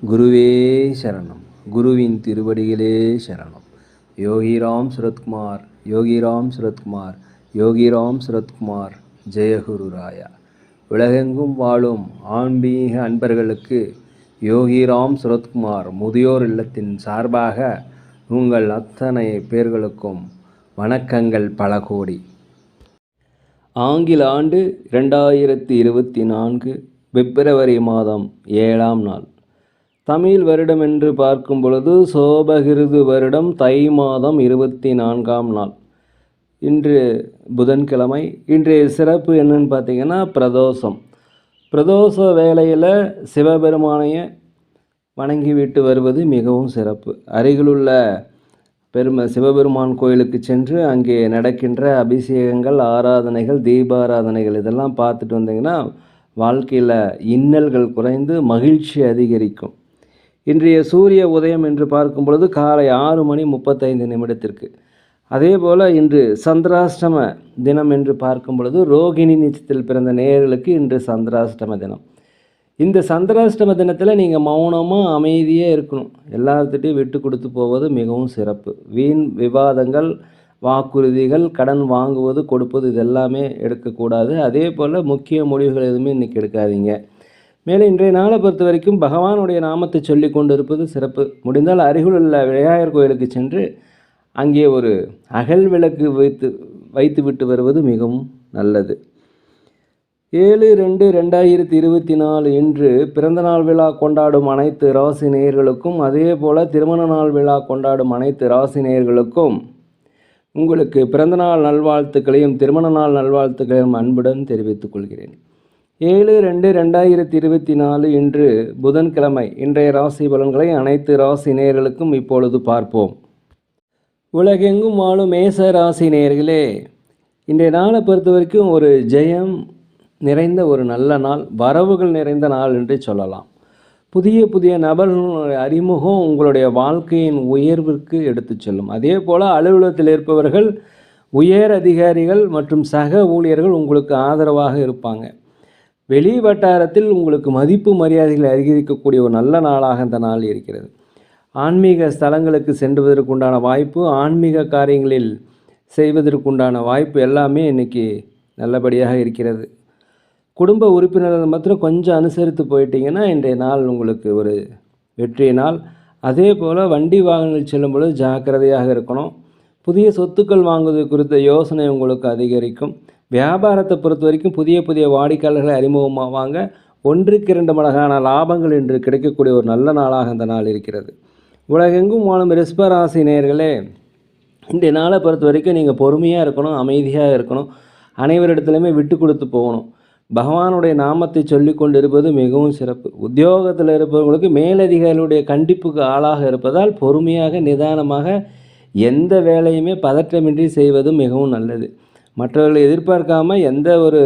குருவே சரணம். குருவின் திருவடிகளே சரணம். யோகிராம் சுரத்குமார், யோகிராம் சுரத்குமார், யோகிராம் சுரத்குமார். ஜெயகுரு ராயா. உலகெங்கும் வாழும் ஆன்மீக அன்பர்களுக்கு யோகிராம் சுரத்குமார் முதியோர் இல்லத்தின் சார்பாக உங்கள் அத்தனை பேர்களுக்கும் வணக்கங்கள் பல கோடி. ஆங்கில ஆண்டு 2024 பிப்ரவரி மாதம் 7ஆம் நாள். தமிழ் வருடம் என்று பார்க்கும் பொழுது சோபகிருது வருடம் தை மாதம் 24ஆம் நாள். இன்று புதன்கிழமை. இன்றைய சிறப்பு என்னன்னு பார்த்தீங்கன்னா பிரதோஷ வேளையில் சிவபெருமானைய வணங்கிவிட்டு வருவது மிகவும் சிறப்பு. அருகிலுள்ள சிவபெருமான் கோயிலுக்கு சென்று அங்கே நடக்கின்ற அபிஷேகங்கள், ஆராதனைகள், தீபாராதனைகள் இதெல்லாம் பார்த்துட்டு வந்தீங்கன்னா வாழ்க்கையில் இன்னல்கள் குறைந்து மகிழ்ச்சி அதிகரிக்கும். இன்றைய சூரிய உதயம் என்று பார்க்கும் பொழுது காலை 6:35 அதே போல் இன்று சந்திராஷ்டம தினம் என்று பார்க்கும் பொழுது ரோகிணி நிச்சயத்தில் பிறந்த நேயர்களுக்கு இன்று சந்திராஷ்டம தினம். இந்த சந்திராஷ்டம தினத்தில் நீங்கள் மௌனமாக அமைதியாக இருக்கணும். எல்லாத்துட்டையும் விட்டு கொடுத்து போவது மிகவும் சிறப்பு. வீண் விவாதங்கள், வாக்குறுதிகள், கடன் வாங்குவது கொடுப்பது இதெல்லாமே எடுக்கக்கூடாது. அதே போல் முக்கிய முடிவுகள் எதுவுமே இன்றைக்கி எடுக்காதீங்க. மேலும் இன்றைய நாளை பொறுத்த வரைக்கும் பகவானுடைய நாமத்தை சொல்லி கொண்டு இருப்பது சிறப்பு. முடிந்தால் அருகிலுள்ள விநாயகர் கோயிலுக்கு சென்று அங்கே ஒரு அகல் விளக்கு வைத்து விட்டு வருவது மிகவும் நல்லது. 7/2/2024 இன்று பிறந்தநாள் விழா கொண்டாடும் அனைத்து ராசி நேயர்களுக்கும், அதே போல் திருமண நாள் விழா கொண்டாடும் அனைத்து ராசி நேயர்களுக்கும் உங்களுக்கு பிறந்தநாள் நல்வாழ்த்துக்களையும் திருமண நாள் நல்வாழ்த்துக்களையும் அன்புடன் தெரிவித்துக் கொள்கிறேன். 7/2/2024 இன்று புதன்கிழமை. இன்றைய ராசி பலன்களை அனைத்து ராசி நேயர்களுக்கும் இப்பொழுது பார்ப்போம். உலகெங்கும் வாழும் மேச ராசி நேயர்களே, இன்றைய நாளை பொறுத்த வரைக்கும் ஒரு ஜெயம் நிறைந்த ஒரு நல்ல நாள், வரவுகள் நிறைந்த நாள் என்று சொல்லலாம். புதிய நபர்களுடைய அறிமுகம் உங்களுடைய வாழ்க்கையின் உயர்விற்கு எடுத்து செல்லும். அதே போல் அலுவலகத்தில் இருப்பவர்கள், உயர் அதிகாரிகள் மற்றும் சக ஊழியர்கள் உங்களுக்கு ஆதரவாக இருப்பாங்க. வெளி வட்டாரத்தில் உங்களுக்கு மதிப்பு மரியாதைகளை அதிகரிக்கக்கூடிய ஒரு நல்ல நாளாக இந்த நாள் இருக்கிறது. ஆன்மீக ஸ்தலங்களுக்கு சென்றுவதற்குண்டான வாய்ப்பு, ஆன்மீக காரியங்களில் செய்வதற்குண்டான வாய்ப்பு எல்லாமே இன்றைக்கி நல்லபடியாக இருக்கிறது. குடும்ப உறுப்பினர்கள் மாத்திரம் கொஞ்சம் அனுசரித்து போயிட்டீங்கன்னா இன்றைய நாள் உங்களுக்கு ஒரு வெற்றி நாள். அதே போல் வண்டி வாகனங்கள் செல்லும் பொழுது ஜாக்கிரதையாக இருக்கணும். புதிய சொத்துக்கள் வாங்குவது குறித்த யோசனை உங்களுக்கு அதிகரிக்கும். வியாபாரத்தை பொறுத்த வரைக்கும் புதிய வாடிக்கையாளர்களை அறிமுகமாவாங்க. 1-2 மடங்கான லாபங்கள் இன்று கிடைக்கக்கூடிய ஒரு நல்ல நாளாக இந்த நாள் இருக்கிறது. உலகெங்கும் வாழும் ரிஷபராசி நேயர்களே, இன்றைய நாளை பொறுத்த வரைக்கும் நீங்கள் பொறுமையாக இருக்கணும், அமைதியாக இருக்கணும், அனைவரிடத்துலையுமே விட்டு கொடுத்து போகணும். பகவானுடைய நாமத்தை சொல்லி கொண்டு இருப்பது மிகவும் சிறப்பு. உத்தியோகத்தில் இருப்பவர்களுக்கு மேலதிகாரிகளுடைய கண்டிப்புக்கு ஆளாக இருப்பதால் பொறுமையாக நிதானமாக எந்த வேலையுமே பதற்றமின்றி செய்வது மிகவும் நல்லது. மற்றவர்களை எதிர்பார்க்காம எந்த ஒரு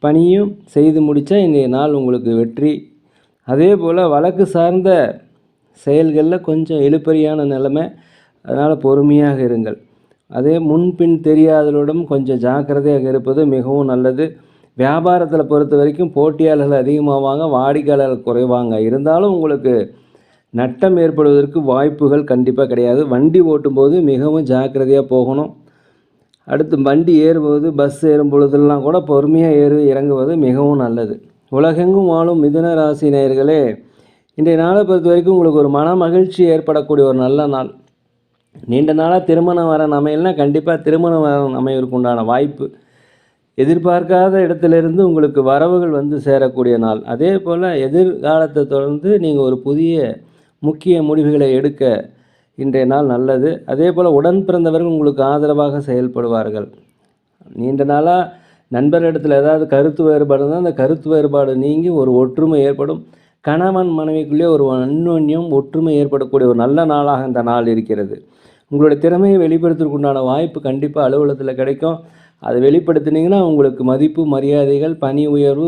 பணியும் செய்து முடித்தா இன்றைய நாள் உங்களுக்கு வெற்றி. அதே போல் வழக்கு சார்ந்த செயல்களில் கொஞ்சம் இழுபறியான நிலைமை, அதனால் பொறுமையாக இருங்கள். அதே முன்பின் தெரியாதவர்களிடம் கொஞ்சம் ஜாக்கிரதையாக இருப்பது மிகவும் நல்லது. வியாபாரத்தில் பொறுத்த வரைக்கும் போட்டியாளர்கள் அதிகமாவாங்க, வாடிக்கையாளர்கள் குறைவாங்க. இருந்தாலும் உங்களுக்கு நட்டம் ஏற்படுவதற்கு வாய்ப்புகள் கண்டிப்பாக கிடையாது. வண்டி ஓட்டும்போது மிகவும் ஜாக்கிரதையாக போகணும். அடுத்து வண்டி ஏறும்போது, பஸ் ஏறும் பொழுதெல்லாம் கூட பொறுமையாக இறங்குவது மிகவும் நல்லது. உலகெங்கும் வாழும் மிதுன ராசி நேயர்களே, இன்றைய நாளை பொறுத்த வரைக்கும் உங்களுக்கு ஒரு மன மகிழ்ச்சி ஏற்படக்கூடிய ஒரு நல்ல நாள். நீண்ட நாளாக திருமணம் வரன் அமையல்னா கண்டிப்பாக திருமணம் வரன் அமைவதற்கு உண்டான வாய்ப்பு. எதிர்பார்க்காத இடத்திலிருந்து உங்களுக்கு வரவுகள் வந்து சேரக்கூடிய நாள். அதே போல் எதிர்காலத்தை தொடர்ந்து நீங்கள் ஒரு புதிய முக்கிய முடிவுகளை எடுக்க இன்றைய நாள் நல்லது. அதே போல் உடன் பிறந்தவர்கள் உங்களுக்கு ஆதரவாக செயல்படுவார்கள். நீண்ட நாளாக நண்பரிடத்தில் ஏதாவது கருத்து வேறுபாடு இருந்தால் அந்த கருத்து வேறுபாடு நீங்கி ஒரு ஒற்றுமை ஏற்படும். கணவன் மனைவிக்குள்ளே ஒரு அந்யோன்யம் ஒற்றுமை ஏற்படக்கூடிய ஒரு நல்ல நாளாக இந்த நாள் இருக்கிறது. உங்களுடைய திறமையை வெளிப்படுத்துவதற்குண்டான வாய்ப்பு கண்டிப்பாக அலுவலகத்தில் கிடைக்கும். அதை வெளிப்படுத்தினீங்கன்னா உங்களுக்கு மதிப்பு மரியாதைகள், பணி உயர்வு,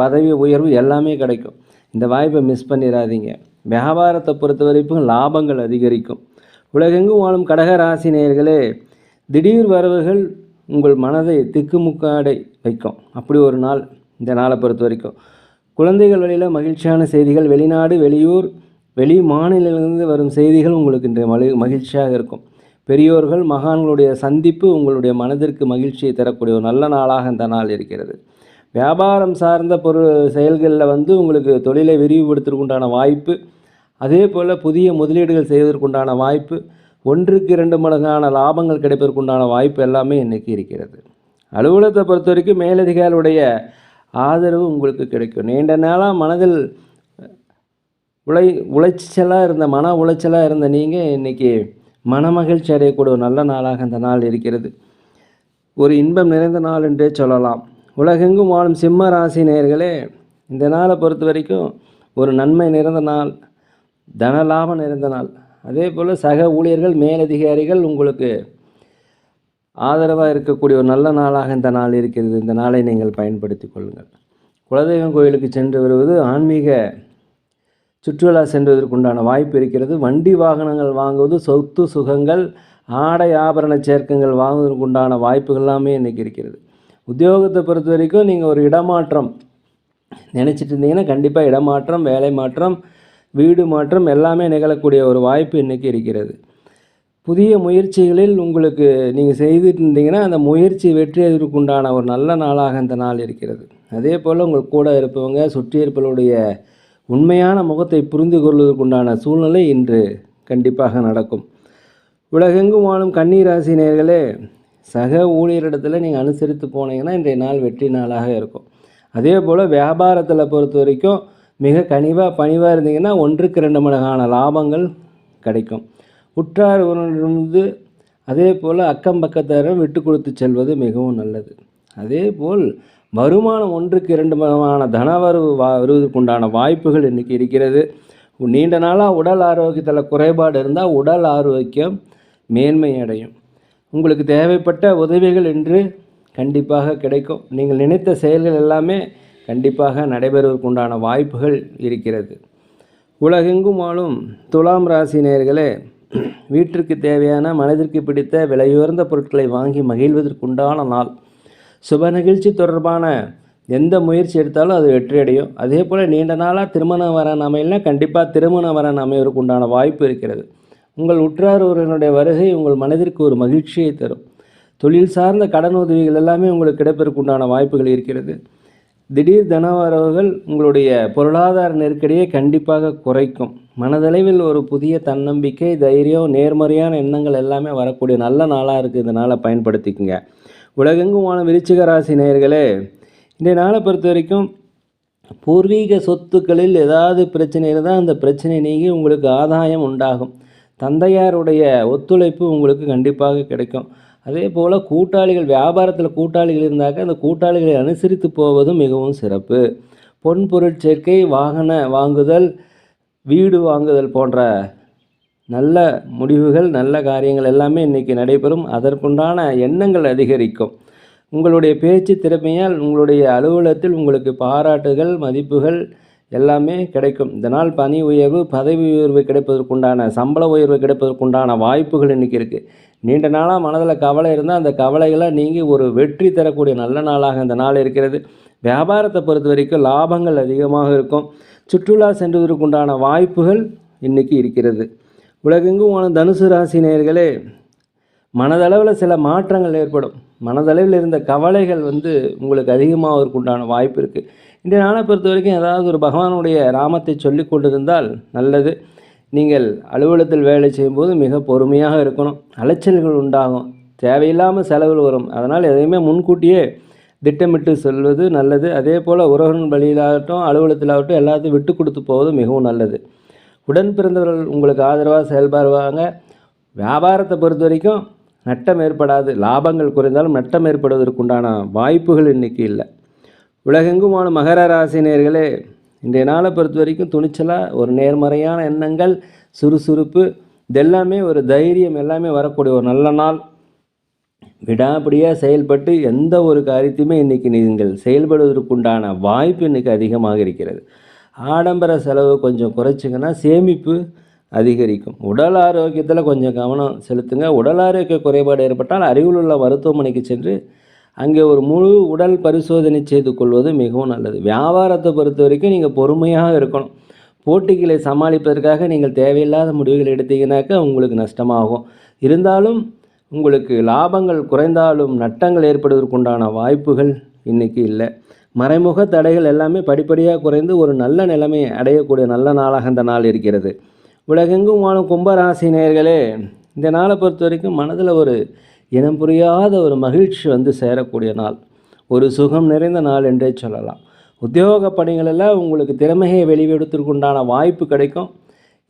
பதவி உயர்வு எல்லாமே கிடைக்கும். இந்த வாய்ப்பை மிஸ் பண்ணிடாதீங்க. வியாபாரத்தை பொறுத்த வரைக்கும் லாபங்கள் அதிகரிக்கும். உலகெங்கும் வாழும் கடக ராசி நேயர்களே, திடீர் வரவுகள் உங்கள் மனதை திக்குமுக்காடை வைக்கும். அப்படி ஒரு நாள் இந்த நாளை பொறுத்த வரைக்கும். குழந்தைகள் வழியில் மகிழ்ச்சியான செய்திகள், வெளிநாடு வெளியூர் வெளி மாநிலங்களிலிருந்து வரும் செய்திகள் உங்களுக்கு இன்றைய மகிழ்ச்சியாக இருக்கும். பெரியோர்கள் மகான்களுடைய சந்திப்பு உங்களுடைய மனதிற்கு மகிழ்ச்சியை தரக்கூடிய ஒரு நல்ல நாளாக இந்த நாள் இருக்கிறது. வியாபாரம் சார்ந்த செயல்களில் உங்களுக்கு தொழிலை விரிவுபடுத்துவதற்குண்டான வாய்ப்பு, அதே போல் புதிய முதலீடுகள் செய்வதற்குண்டான வாய்ப்பு, 1க்கு 2 மடங்கான லாபங்கள் கிடைப்பதற்குண்டான வாய்ப்பு எல்லாமே இன்றைக்கி இருக்கிறது. அலுவலகத்தை பொறுத்த வரைக்கும் மேலதிகாரியுடைய ஆதரவு உங்களுக்கு கிடைக்கும். நீண்ட நாளாக மனதில் மன உளைச்சலாக இருந்த நீங்கள் இன்றைக்கி மனமகிழ்ச்சி அடையக்கூடிய ஒரு நல்ல நாளாக இந்த நாள் இருக்கிறது. ஒரு இன்பம் நிறைந்த நாள் என்றே சொல்லலாம். உலகெங்கும் வாழும் சிம்ம ராசி நேயர்களே, இந்த நாளை பொறுத்த வரைக்கும் ஒரு நன்மை நிறைந்த நாள், தனலாபம் நிறைந்த நாள். அதே போல் சக ஊழியர்கள் மேலதிகாரிகள் உங்களுக்கு ஆதரவாக இருக்கக்கூடிய ஒரு நல்ல நாளாக இந்த நாள் இருக்கிறது. இந்த நாளை நீங்கள் பயன்படுத்தி கொள்ளுங்கள். குலதெய்வம் கோயிலுக்கு சென்று வருவது, ஆன்மீக சுற்றுலா சென்றுவதற்குண்டான வாய்ப்பு இருக்கிறது. வண்டி வாகனங்கள் வாங்குவது, சொத்து சுகங்கள், ஆடை ஆபரண சேர்க்கங்கள் வாங்குவதற்குண்டான வாய்ப்புகள் எல்லாமே இன்றைக்கி இருக்கிறது. உத்தியோகத்தை பொறுத்த வரைக்கும் நீங்கள் ஒரு இடமாற்றம் நினச்சிட்டு இருந்தீங்கன்னா கண்டிப்பாக இடமாற்றம், வேலை மாற்றம், வீடு மாற்றம் எல்லாமே நிகழக்கூடிய ஒரு வாய்ப்பு இன்றைக்கி இருக்கிறது. புதிய முயற்சிகளில் உங்களுக்கு நீங்கள் செய்துட்டு இருந்தீங்கன்னா அந்த முயற்சி வெற்றியதற்குண்டான ஒரு நல்ல நாளாக இந்த நாள் இருக்கிறது. அதே போல் உங்கள் கூட இருப்பவங்க சுற்றி இருப்பவர்களுடைய உண்மையான முகத்தை புரிந்து கொள்வதற்குண்டான சூழ்நிலை இன்று கண்டிப்பாக நடக்கும். உலகெங்கும் வாழும் கன்னி ராசி நேயர்களே, சக ஊழியரிடத்தில் நீங்கள் அனுசரித்து போனீங்கன்னா இன்றைய நாள் வெற்றி நாளாக இருக்கும். அதே போல் வியாபாரத்தில் பொறுத்த வரைக்கும் மிக பணிவாக இருந்தீங்கன்னா 1க்கு 2 மடங்கான லாபங்கள் கிடைக்கும். உற்றார் உறவினரிடமிருந்து அதே போல் அக்கம் பக்கத்தாரும் விட்டு கொடுத்து செல்வது மிகவும் நல்லது. அதே போல் வருமானம் 1க்கு 2 மடங்கான தனவரவு வருவதற்குண்டான வாய்ப்புகள் இன்றைக்கி இருக்கிறது. நீண்ட நாளாக உடல் ஆரோக்கியத்தில் குறைபாடு இருந்தால் உடல் ஆரோக்கியம் மேன்மை அடையும். உங்களுக்கு தேவைப்பட்ட உதவிகள் இன்று கண்டிப்பாக கிடைக்கும். நீங்கள் நினைத்த செயல்கள் எல்லாமே கண்டிப்பாக நடைபெறுவதற்குண்டான வாய்ப்புகள் இருக்கிறது. உலகெங்கும் வாழும் துலாம் ராசி நேயர்களே, வீட்டிற்கு தேவையான மனதிற்கு பிடித்த விலையுயர்ந்த பொருட்களை வாங்கி மகிழ்வதற்குண்டான நாள். சுப நிகழ்ச்சி தொடர்பான எந்த முயற்சி எடுத்தாலும் அது வெற்றியடையும். அதே போல் நீண்ட நாளாக திருமண வரன் அமையலாம், கண்டிப்பாக திருமண வரன் அமைவதற்கு உண்டான வாய்ப்பு இருக்கிறது. உங்கள் உற்றார் உறவினருடைய வருகை உங்கள் மனதிற்கு ஒரு மகிழ்ச்சியை தரும். தொழில் சார்ந்த கடன் உதவிகள் எல்லாமே உங்களுக்கு கிடைப்பதற்கு உண்டான வாய்ப்புகள் இருக்கிறது. திடீர் தனவரவுகள் உங்களுடைய பொருளாதார நெருக்கடியை கண்டிப்பாக குறைக்கும். மனதளவில் ஒரு புதிய தன்னம்பிக்கை, தைரியம், நேர்மறையான எண்ணங்கள் எல்லாமே வரக்கூடிய நல்ல நாளாக இருக்குது. இந்த நாளை பயன்படுத்திக்கங்க. உலகெங்கும் வாழும் விருச்சிக ராசி நேயர்களே, இந்த நாளை பொறுத்த வரைக்கும் பூர்வீக சொத்துக்களில் ஏதாவது பிரச்சனை இருந்தால் அந்த பிரச்சனை நீங்கி உங்களுக்கு ஆதாயம் உண்டாகும். தந்தையாருடைய ஒத்துழைப்பு உங்களுக்கு கண்டிப்பாக கிடைக்கும். அதே போல் வியாபாரத்தில் கூட்டாளிகள் இருந்தாக்க அந்த கூட்டாளிகளை அனுசரித்து போவதும் மிகவும் சிறப்பு. பொன் பொருள் சேர்க்கை, வாகன வாங்குதல், வீடு வாங்குதல் போன்ற நல்ல முடிவுகள், நல்ல காரியங்கள் எல்லாமே இன்றைக்கி நடைபெறும். அதற்குண்டான எண்ணங்கள் அதிகரிக்கும். உங்களுடைய பேச்சு திறமையால் உங்களுடைய அலுவலகத்தில் உங்களுக்கு பாராட்டுகள், மதிப்புகள் எல்லாமே கிடைக்கும். இதனால் பணி உயர்வு, பதவி உயர்வு கிடைப்பதற்குண்டான, சம்பள உயர்வு கிடைப்பதற்குண்டான வாய்ப்புகள் இன்றைக்கி இருக்குது. நீண்ட நாளாக மனதில் கவலை இருந்தால் அந்த கவலைகளை நீங்கி ஒரு வெற்றி தரக்கூடிய நல்ல நாளாக இந்த நாள் இருக்கிறது. வியாபாரத்தை பொறுத்த வரைக்கும் லாபங்கள் அதிகமாக இருக்கும். சுற்றுலா சென்றுவதற்குண்டான வாய்ப்புகள் இன்றைக்கி இருக்கிறது. உலகெங்கும் வாழும் தனுசு ராசி நேயர்களே, மனதளவில் சில மாற்றங்கள் ஏற்படும். மனதளவில் இருந்த கவலைகள் உங்களுக்கு அதிகமாகறதுக்குண்டான வாய்ப்பு இருக்குது. இந்த நாளை பொறுத்த வரைக்கும் ஏதாவது ஒரு பகவானுடைய நாமத்தை சொல்லி கொண்டிருந்தால் நல்லது. நீங்கள் அலுவலகத்தில் வேலை செய்யும்போது மிக பொறுமையாக இருக்கணும். அலைச்சல்கள் உண்டாகும், தேவையில்லாமல் செலவுகள் வரும். அதனால் எதையுமே முன்கூட்டியே திட்டமிட்டு செல்வது நல்லது. அதே போல் உறவினர் வழியிலாகட்டும், அலுவலகத்திலாகட்டும் எல்லாத்தையும் விட்டு கொடுத்து போவது மிகவும் நல்லது. உடன் பிறந்தவர்கள் உங்களுக்கு ஆதரவாக செயல்படுவாங்க. வியாபாரத்தை பொறுத்த வரைக்கும் நட்டம் ஏற்படாது. லாபங்கள் குறைந்தாலும் நட்டம் ஏற்படுவதற்குண்டான வாய்ப்புகள் இன்றைக்கி இல்லை. உலகெங்கும் வாழும் மகர ராசி நேயர்களே, இன்றைய நாளை பொறுத்த வரைக்கும் துணிச்சலாக ஒரு நேர்மறையான எண்ணங்கள், சுறுசுறுப்பு, இதெல்லாமே ஒரு தைரியம் எல்லாமே வரக்கூடிய ஒரு நல்ல நாள். விடாப்படியாக செயல்பட்டு எந்த ஒரு காரியத்தையுமே இன்றைக்கி நீங்கள் செயல்படுவதற்குண்டான வாய்ப்பு இன்றைக்கி அதிகமாக இருக்கிறது. ஆடம்பர செலவு கொஞ்சம் குறைச்சிங்கன்னா சேமிப்பு அதிகரிக்கும். உடல் ஆரோக்கியத்தில் கொஞ்சம் கவனம் செலுத்துங்க. உடல் ஆரோக்கிய குறைபாடு ஏற்பட்டால் அருகில் உள்ள மருத்துவமனைக்கு சென்று அங்கே ஒரு முழு உடல் பரிசோதனை செய்து கொள்வது மிகவும் நல்லது. வியாபாரத்தை பொறுத்த வரைக்கும் நீங்கள் பொறுமையாக இருக்கணும். போட்டிகளை சமாளிப்பதற்காக நீங்கள் தேவையில்லாத முடிவுகள் எடுத்தீங்கன்னாக்கா உங்களுக்கு நஷ்டமாகும். இருந்தாலும் உங்களுக்கு லாபங்கள் குறைந்தாலும் நட்டங்கள் ஏற்படுவதற்குண்டான வாய்ப்புகள் இன்றைக்கி இல்லை. மறைமுக தடைகள் எல்லாமே படிப்படியாக குறைந்து ஒரு நல்ல நிலைமையை அடையக்கூடிய நல்ல நாளாக இந்த நாள் இருக்கிறது. உலகெங்கும் வாழும் கும்பராசி நேயர்களே, இந்த நாளை பொறுத்த வரைக்கும் மனதில் ஒரு இனம் புரியாத ஒரு மகிழ்ச்சி சேரக்கூடிய நாள், ஒரு சுகம் நிறைந்த நாள் என்றே சொல்லலாம். உத்தியோக பணிகளெல்லாம் உங்களுக்கு திறமையை வெளிப்படுத்துவதற்குண்டான வாய்ப்பு கிடைக்கும்.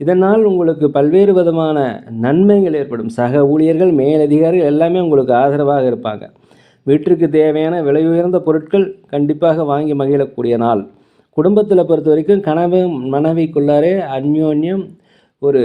இதனால் உங்களுக்கு பல்வேறு விதமான நன்மைகள் ஏற்படும். சக ஊழியர்கள், மேலதிகாரிகள் எல்லாமே உங்களுக்கு ஆதரவாக இருப்பாங்க. வீட்டிற்கு தேவையான விலை உயர்ந்த பொருட்கள் கண்டிப்பாக வாங்கி மகிழக்கூடிய நாள். குடும்பத்தில் பொறுத்த வரைக்கும் கணவன் மனைவிக்குள்ளாரே அந்யோன்யம், ஒரு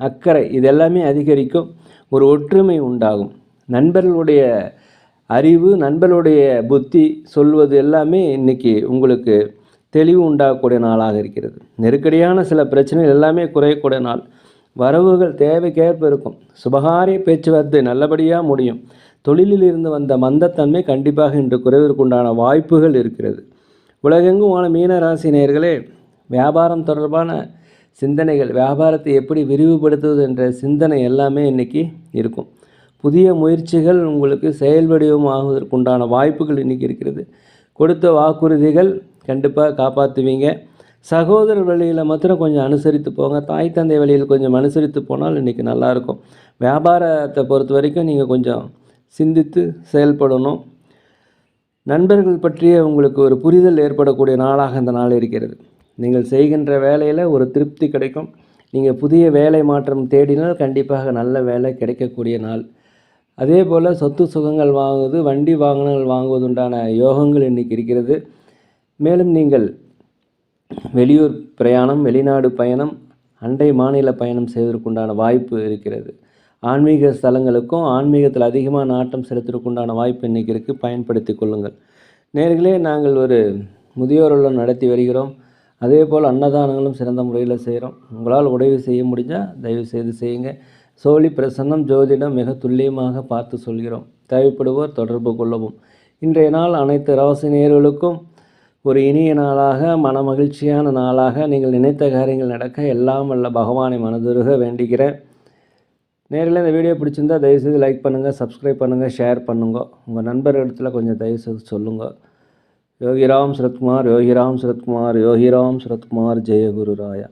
அக்கறை இதெல்லாமே அதிகரிக்கும். ஒரு ஒற்றுமை உண்டாகும். நண்பர்களுடைய அறிவு, நண்பர்களுடைய புத்தி சொல்வது எல்லாமே இன்றைக்கி உங்களுக்கு தெளிவு உண்டாகக்கூடிய நாளாக இருக்கிறது. நெருக்கடியான சில பிரச்சனைகள் எல்லாமே குறையக்கூடிய நாள். வரவுகள் தேவைக்கேற்ப இருக்கும். சுபகாரிய பேச்சுவார்த்தை நல்லபடியாக முடியும். தொழிலில் இருந்து வந்த மந்தத்தன்மை கண்டிப்பாக இன்று குறைவதற்குண்டான வாய்ப்புகள் இருக்கிறது. உலகெங்கும் வாழும் மீன ராசி நேயர்களே, வியாபாரம் தொடர்பான சிந்தனைகள், வியாபாரத்தை எப்படி விரிவுபடுத்துவது என்ற சிந்தனை எல்லாமே இன்றைக்கி இருக்கும். புதிய முயற்சிகள் உங்களுக்கு செயல்வடிவம் ஆகுவதற்குண்டான வாய்ப்புகள் இன்றைக்கி இருக்கிறது. கொடுத்த வாக்குறுதிகள் கண்டிப்பாக காப்பாற்றுவீங்க. சகோதரர் வழியில் மாத்திரம் கொஞ்சம் அனுசரித்து போங்க. தாய் தந்தை வழியில் கொஞ்சம் அனுசரித்து போனால் இன்றைக்கி நல்லாயிருக்கும். வியாபாரத்தை பொறுத்த வரைக்கும் நீங்கள் கொஞ்சம் சிந்தித்து செயல்படணும். நண்பர்கள் பற்றிய உங்களுக்கு ஒரு புரிதல் ஏற்படக்கூடிய நாளாக இந்த நாள் இருக்கிறது. நீங்கள் செய்கின்ற வேலையில் ஒரு திருப்தி கிடைக்கும். நீங்கள் புதிய வேலை மாற்றம் தேடினால் கண்டிப்பாக நல்ல வேலை கிடைக்கக்கூடிய நாள். அதே போல் சொத்து சுகங்கள் வாங்குவது, வண்டி வாகனங்கள் வாங்குவதுண்டான யோகங்கள் இன்றைக்கி இருக்கிறது. மேலும் நீங்கள் வெளியூர் பிரயாணம், வெளிநாடு பயணம், அண்டை மாநில பயணம் செய்வதற்குண்டான வாய்ப்பு இருக்கிறது. ஆன்மீக ஸ்தலங்களுக்கும் ஆன்மீகத்தில் அதிகமாக நாட்டம் செலுத்துவதற்குண்டான வாய்ப்பு இன்றைக்கி இருக்குது. பயன்படுத்தி கொள்ளுங்கள். நேர்களே, நாங்கள் ஒரு முதியோர் இல்லம் நடத்தி வருகிறோம். அதே போல் அன்னதானங்களும் சிறந்த முறையில் செய்கிறோம். உங்களால் உதவி செய்ய முடிஞ்சால் தயவு செய்து செய்யுங்க. சோழி பிரசன்னம் ஜோதிடம் மிக துல்லியமாக பார்த்து சொல்கிறோம். தேவைப்படுவோர் தொடர்பு கொள்ளவும். இன்றைய நாள் அனைத்து ராசி நேயர்களுக்கும் ஒரு இனிய நாளாக, மன மகிழ்ச்சியான நாளாக, நீங்கள் நினைத்த காரியங்கள் நடக்க எல்லாம் வல்ல பகவானை மனதுருக வேண்டிக்கிறேன். நேரில் இந்த வீடியோ பிடிச்சிருந்தால் தயவுசெய்து லைக் பண்ணுங்கள், சப்ஸ்கிரைப் பண்ணுங்கள், ஷேர் பண்ணுங்க. உங்கள் நண்பர் இடத்துல கொஞ்சம் தயவுசெய்து சொல்லுங்கள். யோகிராம் சரத்குமார், யோகிராம் சரத்குமார், யோகிராம் சரத்குமார், ஜெய குரு ராயா.